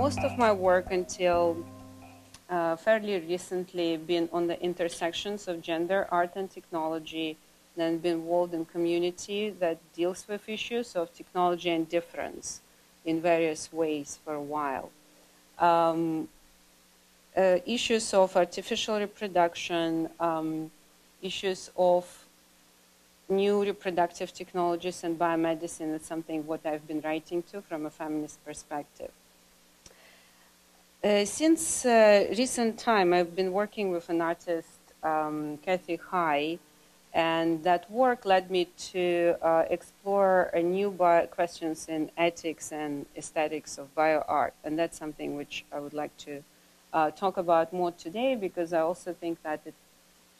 most of my work until fairly recently been on the intersections of gender, art, and technology, then been involved in community that deals with issues of technology and difference in various ways for a while. Issues of artificial reproduction, issues of new reproductive technologies and biomedicine is something what I've been writing to from a feminist perspective. Since recent time, I've been working with an artist, Kathy High, and that work led me to explore a new questions in ethics and aesthetics of bioart, and that's something which I would like to talk about more today because I also think that it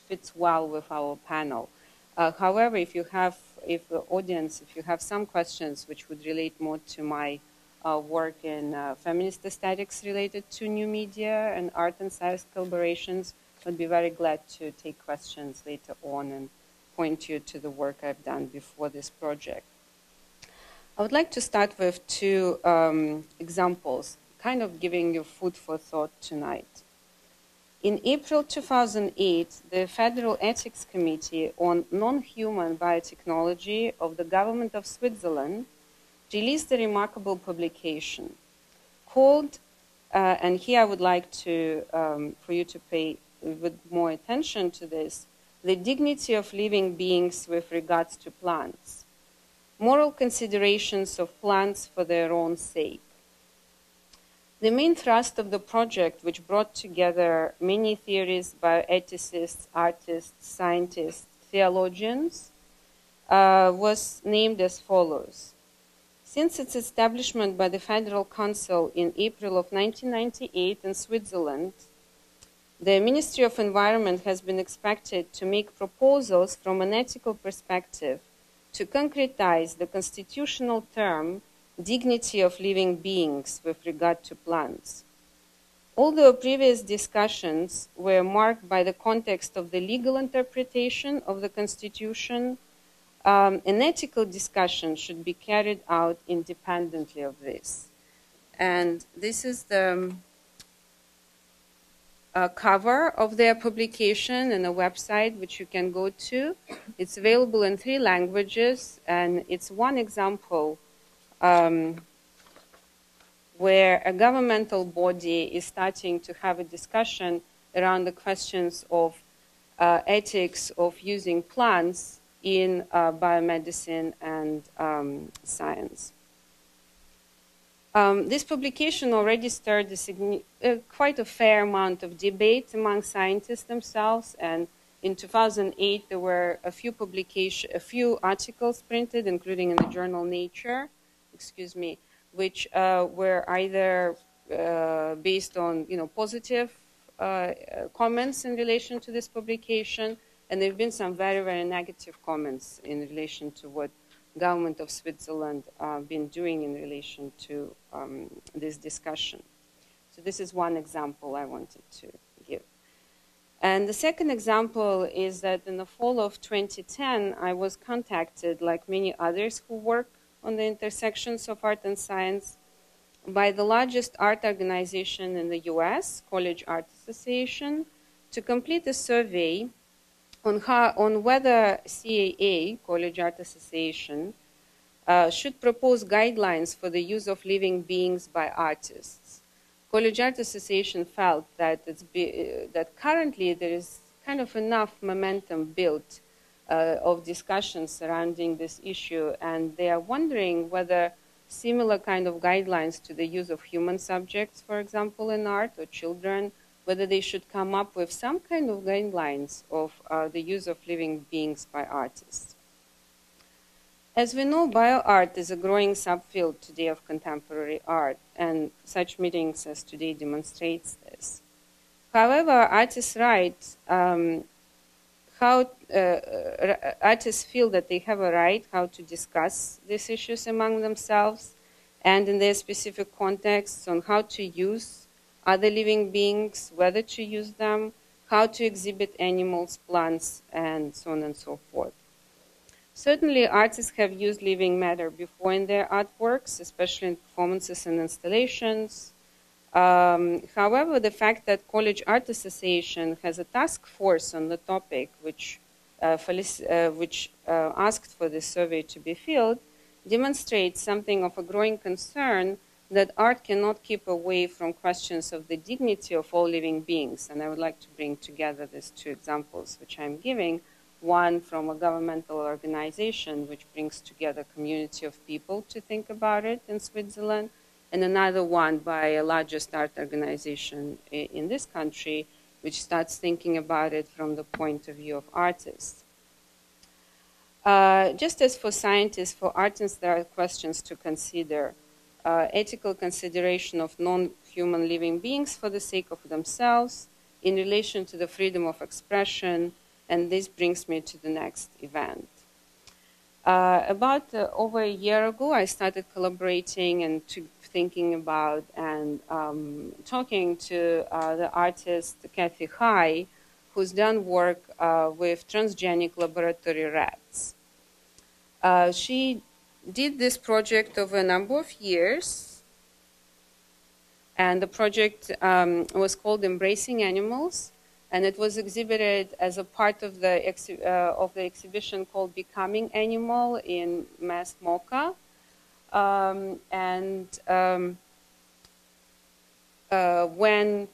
fits well with our panel. However, if the audience, if you have some questions which would relate more to my work in feminist aesthetics related to new media and art and science collaborations, I'd be very glad to take questions later on and point you to the work I've done before this project. I would like to start with two examples, kind of giving you food for thought tonight. In April 2008, the Federal Ethics Committee on Non-Human Biotechnology of the Government of Switzerland released a remarkable publication called, and here I would like to, for you to pay with more attention to this, The Dignity of Living Beings with Regards to Plants, Moral Considerations of Plants for Their Own Sake. The main thrust of the project, which brought together many theories, bioethicists, artists, scientists, theologians, was named as follows. Since its establishment by the Federal Council in April of 1998 in Switzerland, the Ministry of Environment has been expected to make proposals from an ethical perspective to concretize the constitutional term dignity of living beings with regard to plants. Although previous discussions were marked by the context of the legal interpretation of the Constitution, an ethical discussion should be carried out independently of this. And this is the cover of their publication and a website which you can go to. It's available in 3 languages, and it's one example where a governmental body is starting to have a discussion around the questions of ethics of using plants in biomedicine and science. This publication already stirred quite a fair amount of debate among scientists themselves, and in 2008 there were a few articles printed, including in the journal Nature, which were either based on positive comments in relation to this publication, and there have been some very, very negative comments in relation to what government of Switzerland been doing in relation to this discussion. So this is one example I wanted to give. And the second example is that in the fall of 2010, I was contacted, like many others who work on the intersections of art and science, by the largest art organization in the US, College Art Association, to complete a survey on whether CAA, College Art Association, should propose guidelines for the use of living beings by artists. College Art Association felt that, that currently there is kind of enough momentum built of discussions surrounding this issue, and they are wondering whether similar kind of guidelines to the use of human subjects, for example, in art, or children, whether they should come up with some kind of guidelines of the use of living beings by artists. As we know, bioart is a growing subfield today of contemporary art, and such meetings as today demonstrates this. However, artists write artists feel that they have a right how to discuss these issues among themselves and in their specific contexts on how to use other living beings, whether to use them, how to exhibit animals, plants, and so on and so forth. Certainly, artists have used living matter before in their artworks, especially in performances and installations. However, the fact that College Art Association has a task force on the topic, which asked for this survey to be filled, demonstrates something of a growing concern that art cannot keep away from questions of the dignity of all living beings. And I would like to bring together these two examples which I'm giving, one from a governmental organization which brings together a community of people to think about it in Switzerland, and another one by a largest art organization in this country, which starts thinking about it from the point of view of artists. Just as for scientists, for artists, there are questions to consider. Ethical consideration of non-human living beings for the sake of themselves in relation to the freedom of expression, and this brings me to the next event. About over a year ago, I started collaborating and thinking about and talking to the artist Kathy Hai, who's done work with transgenic laboratory rats. She did this project over a number of years, and the project was called Embracing Animals, and it was exhibited as a part of the exhibition called Becoming Animal in Mass MoCA. When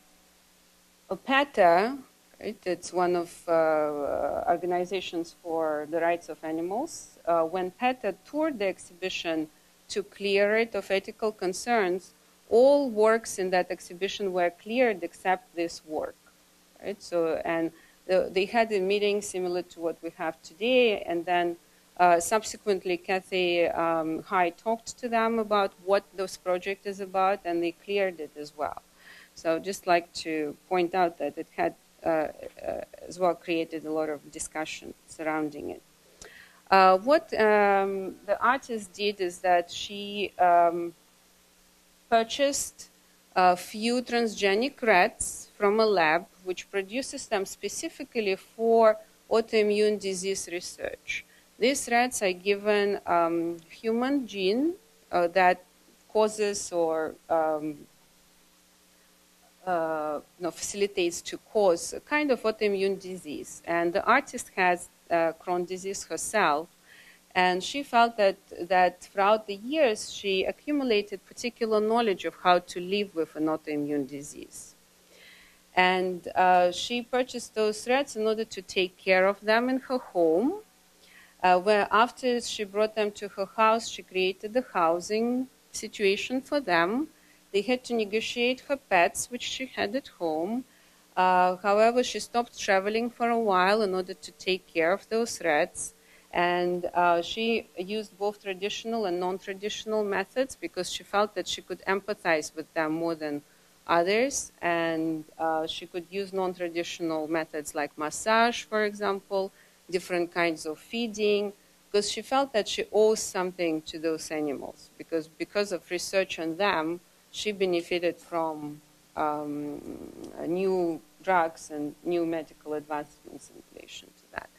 PETA, right, it's one of organizations for the rights of animals, when PETA toured the exhibition to clear it of ethical concerns, all works in that exhibition were cleared except this work. Right? So, and they had a meeting similar to what we have today, and then subsequently Kathy Hai talked to them about what this project is about, and they cleared it as well. So just like to point out that it had as well created a lot of discussion surrounding it. What the artist did is that she purchased a few transgenic rats from a lab which produces them specifically for autoimmune disease research. These rats are given human gene that causes or facilitates to cause a kind of autoimmune disease. And the artist has Crohn's disease herself, and she felt that throughout the years she accumulated particular knowledge of how to live with an autoimmune disease. And she purchased those rats in order to take care of them in her home, where after she brought them to her house, she created the housing situation for them. They had to negotiate her pets, which she had at home. However, she stopped traveling for a while in order to take care of those rats. And she used both traditional and non-traditional methods because she felt that she could empathize with them more than others. And she could use non-traditional methods like massage, for example, different kinds of feeding, because she felt that she owes something to those animals. Because of research on them, she benefited from new drugs and new medical advancements in relation to that.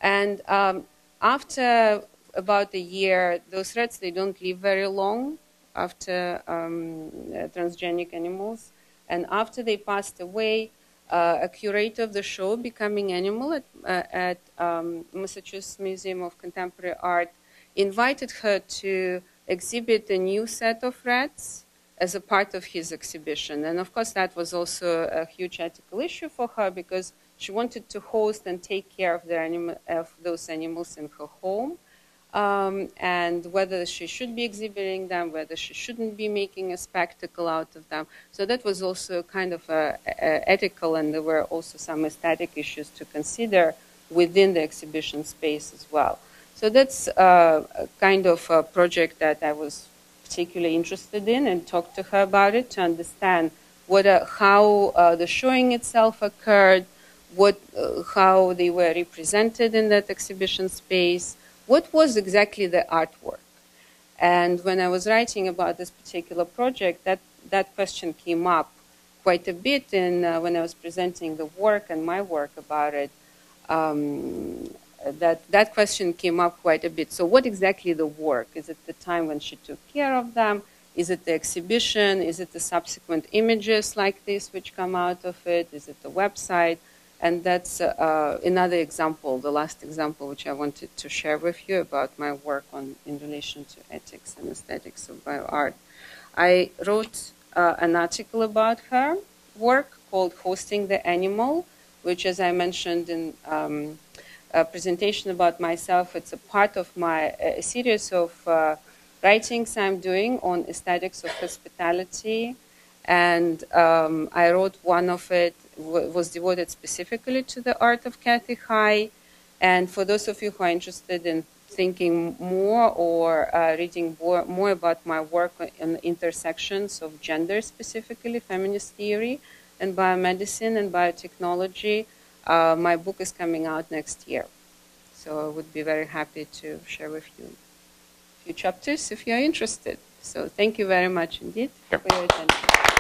And after about a year, those rats, they don't live very long after transgenic animals. And after they passed away, a curator of the show, Becoming Animal at Massachusetts Museum of Contemporary Art, invited her to exhibit a new set of rats as a part of his exhibition. And of course, that was also a huge ethical issue for her because she wanted to host and take care of those animals in her home, and whether she should be exhibiting them, whether she shouldn't be making a spectacle out of them. So that was also kind of ethical, and there were also some aesthetic issues to consider within the exhibition space as well. So that's a kind of a project that I was particularly interested in, and talked to her about it to understand how the showing itself occurred, how they were represented in that exhibition space, what was exactly the artwork. And when I was writing about this particular project, that question came up quite a bit when I was presenting the work and my work about it. That question came up quite a bit. So what exactly the work? Is it the time when she took care of them? Is it the exhibition? Is it the subsequent images like this which come out of it? Is it the website? And that's another example, the last example, which I wanted to share with you about my work in relation to ethics and aesthetics of bioart. I wrote an article about her work called Hosting the Animal, which, as I mentioned in a presentation about myself, it's a part of my series of writings I'm doing on aesthetics of hospitality. And I wrote one of it, was devoted specifically to the art of Kathy High. And for those of you who are interested in thinking more or reading more about my work on intersections of gender, specifically feminist theory and biomedicine and biotechnology, my book is coming out next year. So I would be very happy to share with you a few chapters if you're interested. So thank you very much indeed for your attention.